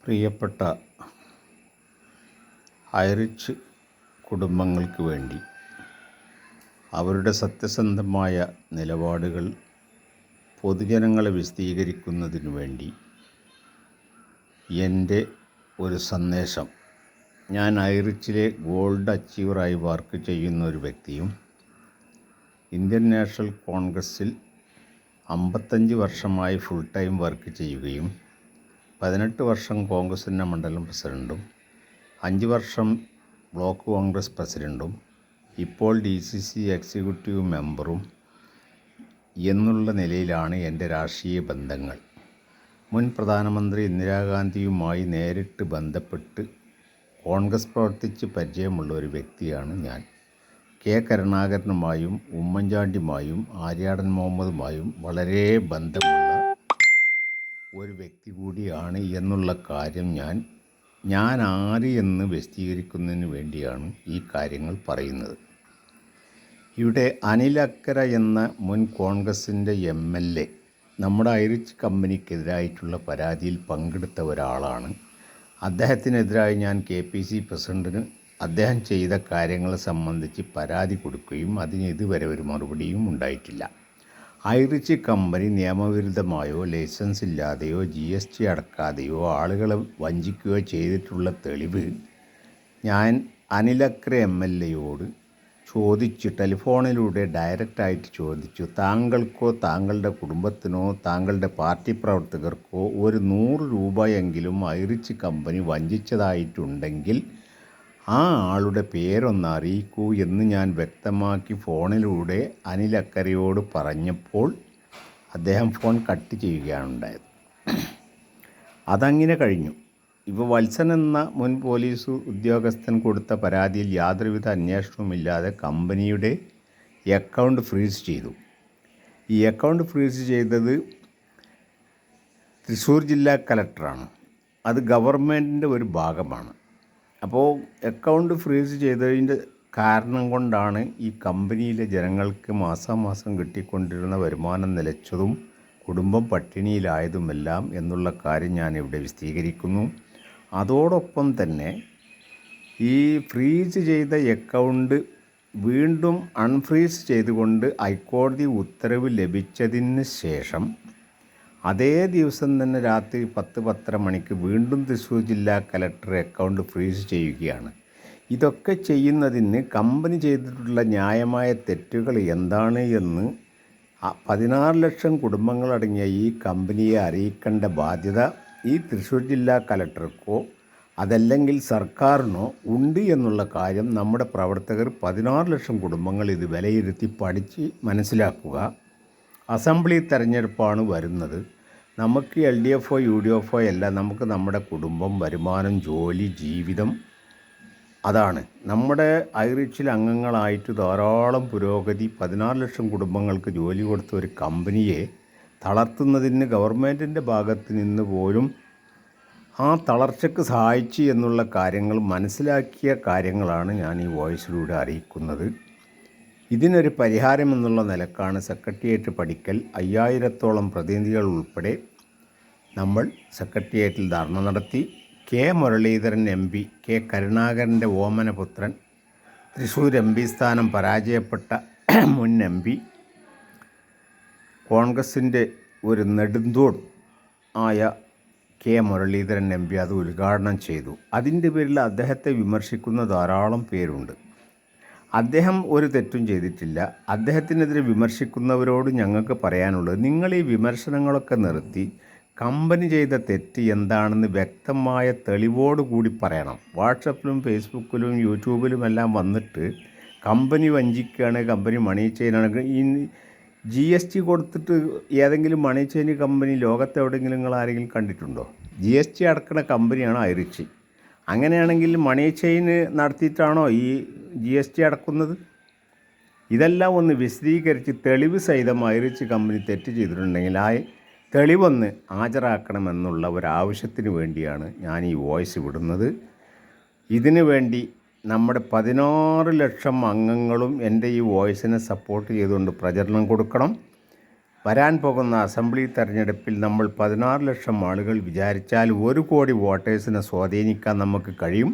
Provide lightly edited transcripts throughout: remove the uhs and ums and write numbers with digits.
പ്രിയപ്പെട്ട ഐറിഷ് കുടുംബങ്ങൾക്ക് വേണ്ടി അവരുടെ സത്യസന്ധമായ നിലപാടുകൾ പൊതുജനങ്ങളെ വിശദീകരിക്കുന്നതിനു വേണ്ടി എൻ്റെ ഒരു സന്ദേശം. ഞാൻ ഐറിഷിലെ ഗോൾഡ് അച്ചീവറായി വർക്ക് ചെയ്യുന്ന ഒരു വ്യക്തിയും ഇന്ത്യൻ നാഷണൽ കോൺഗ്രസ്സിൽ 55 വർഷമായി ഫുൾ ടൈം വർക്ക് ചെയ്യുകയും 18 വർഷം കോൺഗ്രസിൻ്റെ മണ്ഡലം പ്രസിഡൻറ്റും 5 വർഷം ബ്ലോക്ക് കോൺഗ്രസ് പ്രസിഡൻറ്റും ഇപ്പോൾ DCC എക്സിക്യൂട്ടീവ് മെമ്പറും എന്നുള്ള നിലയിലാണ് എൻ്റെ രാഷ്ട്രീയ ബന്ധങ്ങൾ. മുൻ പ്രധാനമന്ത്രി ഇന്ദിരാഗാന്ധിയുമായി നേരിട്ട് ബന്ധപ്പെട്ട് കോൺഗ്രസ് പ്രവർത്തിച്ച് പരിചയമുള്ള ഒരു വ്യക്തിയാണ് ഞാൻ. കെ കരുണാകരനുമായും ഉമ്മൻചാണ്ടിയുമായും ആര്യാടൻ മുഹമ്മദുമായും വളരെ ബന്ധമുള്ള ഒരു വ്യക്തി കൂടിയാണ് എന്നുള്ള കാര്യം ഞാൻ ആര് എന്ന് വിശദീകരിക്കുന്നതിന് വേണ്ടിയാണ് ഈ കാര്യങ്ങൾ പറയുന്നത്. ഇവിടെ അനിൽ അക്കര എന്ന മുൻ കോൺഗ്രസിൻ്റെ MLA നമ്മുടെ ഐറിഷ് കമ്പനിക്കെതിരായിട്ടുള്ള പരാതിയിൽ പങ്കെടുത്ത ഒരാളാണ്. അദ്ദേഹത്തിനെതിരായി ഞാൻ KPC പ്രസിഡൻറ്റിന് അദ്ദേഹം ചെയ്ത കാര്യങ്ങളെ സംബന്ധിച്ച് പരാതി കൊടുക്കുകയും അതിന് ഇതുവരെ ഒരു മറുപടിയും ഉണ്ടായിട്ടില്ല. ഐറിഷ് കമ്പനി നിയമവിരുദ്ധമായോ ലൈസൻസ് ഇല്ലാതെയോ GST അടക്കാതെയോ ആളുകളെ വഞ്ചിക്കുകയോ ചെയ്തിട്ടുള്ള തെളിവ് ഞാൻ അനിൽ അക്കര MLAയോട് ചോദിച്ചു, ടെലിഫോണിലൂടെ ഡയറക്റ്റായിട്ട് ചോദിച്ചു. താങ്കൾക്കോ താങ്കളുടെ കുടുംബത്തിനോ താങ്കളുടെ പാർട്ടി പ്രവർത്തകർക്കോ ഒരു 100 രൂപയെങ്കിലും ഐറിഷ് കമ്പനി വഞ്ചിച്ചതായിട്ടുണ്ടെങ്കിൽ ആ ആളുടെ പേരൊന്ന് അറിയിക്കൂ എന്ന് ഞാൻ വ്യക്തമാക്കി ഫോണിലൂടെ അനിൽ അക്കരയോട് പറഞ്ഞപ്പോൾ അദ്ദേഹം ഫോൺ കട്ട് ചെയ്യുകയാണ് ഉണ്ടായത്. അതങ്ങനെ കഴിഞ്ഞു. ഇപ്പോൾ വത്സൻ എന്ന മുൻ പോലീസ് ഉദ്യോഗസ്ഥൻ കൊടുത്ത പരാതിയിൽ യാതൊരുവിധ അന്വേഷണവുമില്ലാതെ കമ്പനിയുടെ അക്കൗണ്ട് ഫ്രീസ് ചെയ്തു. ഈ അക്കൗണ്ട് ഫ്രീസ് ചെയ്തത് തൃശ്ശൂർ ജില്ലാ കലക്ടറാണ്. അത് ഗവൺമെൻറ്റിൻ്റെ ഒരു ഭാഗമാണ്. അപ്പോൾ അക്കൗണ്ട് ഫ്രീസ് ചെയ്തതിൻ്റെ കാരണം കൊണ്ടാണ് ഈ കമ്പനിയിലെ ജനങ്ങൾക്ക് മാസാമാസം കിട്ടിക്കൊണ്ടിരുന്ന വരുമാനം നിലച്ചതും കുടുംബം പട്ടിണിയിലായതുമെല്ലാം എന്നുള്ള കാര്യം ഞാനിവിടെ വിശദീകരിക്കുന്നു. അതോടൊപ്പം തന്നെ ഈ ഫ്രീസ് ചെയ്ത അക്കൗണ്ട് വീണ്ടും അൺഫ്രീസ് ചെയ്തുകൊണ്ട് ഹൈക്കോടതി ഉത്തരവ് ലഭിച്ചതിന് ശേഷം അതേ ദിവസം തന്നെ രാത്രി 10-10:30 മണിക്ക് വീണ്ടും തൃശ്ശൂർ ജില്ലാ കലക്ടർ അക്കൗണ്ട് ഫ്രീസ് ചെയ്യുകയാണ്. ഇതൊക്കെ ചെയ്യുന്നതിന് കമ്പനി ചെയ്തിട്ടുള്ള ന്യായമായ തെറ്റുകൾ എന്താണ് എന്ന് 16 ലക്ഷം കുടുംബങ്ങളടങ്ങിയ ഈ കമ്പനിയെ അറിയിക്കേണ്ട ബാധ്യത ഈ തൃശ്ശൂർ ജില്ലാ കലക്ടർക്കോ അതല്ലെങ്കിൽ സർക്കാരിനോ ഉണ്ട് എന്നുള്ള കാര്യം നമ്മുടെ പ്രവർത്തകർ 16 ലക്ഷം കുടുംബങ്ങൾ ഇത് വിലയിരുത്തി പഠിച്ച് മനസ്സിലാക്കുക. അസംബ്ലി തെരഞ്ഞെടുപ്പാണ് വരുന്നത്. നമുക്ക് LDFO UDFO അല്ല, നമുക്ക് നമ്മുടെ കുടുംബം, വരുമാനം, ജോലി, ജീവിതം അതാണ്. നമ്മുടെ ഐറിഷിൽ അംഗങ്ങളായിട്ട് ധാരാളം പുരോഗതി 16 ലക്ഷം കുടുംബങ്ങൾക്ക് ജോലി കൊടുത്ത ഒരു കമ്പനിയെ തളർത്തുന്നതിന് ഗവൺമെൻറ്റിൻ്റെ ഭാഗത്ത് നിന്ന് പോലും ആ തളർച്ചയ്ക്ക് സഹായിച്ചു എന്നുള്ള കാര്യങ്ങൾ മനസ്സിലാക്കിയ കാര്യങ്ങളാണ് ഞാൻ ഈ വോയിസിലൂടെ അറിയിക്കുന്നത്. ഇതിനൊരു പരിഹാരം എന്നുള്ള നിലക്കാണ് സെക്രട്ടേറിയറ്റ് പടിക്കൽ 5000-ഓളം പ്രതിനിധികൾ ഉൾപ്പെടെ നമ്മൾ സെക്രട്ടേറിയറ്റിൽ ധർണ നടത്തി. കെ മുരളീധരൻ MP, കെ കരുണാകരൻ്റെ ഓമനപുത്രൻ, തൃശ്ശൂർ MP സ്ഥാനം പരാജയപ്പെട്ട മുൻ MP, കോൺഗ്രസിൻ്റെ ഒരു നെടുന്തൂൺ ആയ കെ മുരളീധരൻ MP അത് ഉദ്ഘാടനം ചെയ്തു. അതിൻ്റെ പേരിൽ അദ്ദേഹത്തെ വിമർശിക്കുന്ന ധാരാളം പേരുണ്ട്. അദ്ദേഹം ഒരു തെറ്റും ചെയ്തിട്ടില്ല. അദ്ദേഹത്തിനെതിരെ വിമർശിക്കുന്നവരോട് ഞങ്ങൾക്ക് പറയാനുള്ളത്, നിങ്ങൾ ഈ വിമർശനങ്ങളൊക്കെ നിർത്തി കമ്പനി ചെയ്ത തെറ്റ് എന്താണെന്ന് വ്യക്തമായ തെളിവോടുകൂടി പറയണം. വാട്സപ്പിലും ഫേസ്ബുക്കിലും യൂട്യൂബിലുമെല്ലാം വന്നിട്ട് കമ്പനി വഞ്ചിക്കുകയാണ്, കമ്പനി മണി ചെയിനാണ്. ഈ GST കൊടുത്തിട്ട് ഏതെങ്കിലും മണി ചെയിൻ കമ്പനി ലോകത്തെവിടെയെങ്കിലും നിങ്ങൾ ആരെങ്കിലും കണ്ടിട്ടുണ്ടോ? GST അടക്കുന്ന കമ്പനിയാണ് ഐറിഷ്. അങ്ങനെയാണെങ്കിൽ മണി ചെയിൻ നടത്തിയിട്ടാണോ ഈ GST അടക്കുന്നത്? ഇതെല്ലാം ഒന്ന് വിശദീകരിച്ച് തെളിവ് സഹിതം ഐറിഷ് കമ്പനി തെറ്റ് ചെയ്തിട്ടുണ്ടെങ്കിൽ ആ തെളിവൊന്ന് ഹാജരാക്കണമെന്നുള്ള ഒരാവശ്യത്തിന് വേണ്ടിയാണ് ഞാൻ ഈ വോയിസ് വിടുന്നത്. ഇതിനു വേണ്ടി നമ്മുടെ 16 ലക്ഷം അംഗങ്ങളും എൻ്റെ ഈ വോയിസിനെ സപ്പോർട്ട് ചെയ്തുകൊണ്ട് പ്രചരണം കൊടുക്കണം. വരാൻ പോകുന്ന അസംബ്ലി തെരഞ്ഞെടുപ്പിൽ നമ്മൾ 16 ലക്ഷം ആളുകൾ വിചാരിച്ചാൽ 1 കോടി വോട്ടേഴ്സിനെ സ്വാധീനിക്കാൻ നമുക്ക് കഴിയും.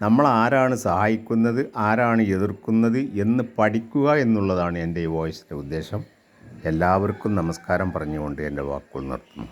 നമ്മൾ ആരാണ് സഹായിക്കുന്നത്, ആരാണ് എതിർക്കുന്നത് എന്ന് പഠിക്കുക എന്നുള്ളതാണ് എൻ്റെ ഈ വോയിസിൻ്റെ ഉദ്ദേശം. എല്ലാവർക്കും നമസ്കാരം പറഞ്ഞുകൊണ്ട് എൻ്റെ വാക്കുകൾ നിർത്തുന്നു.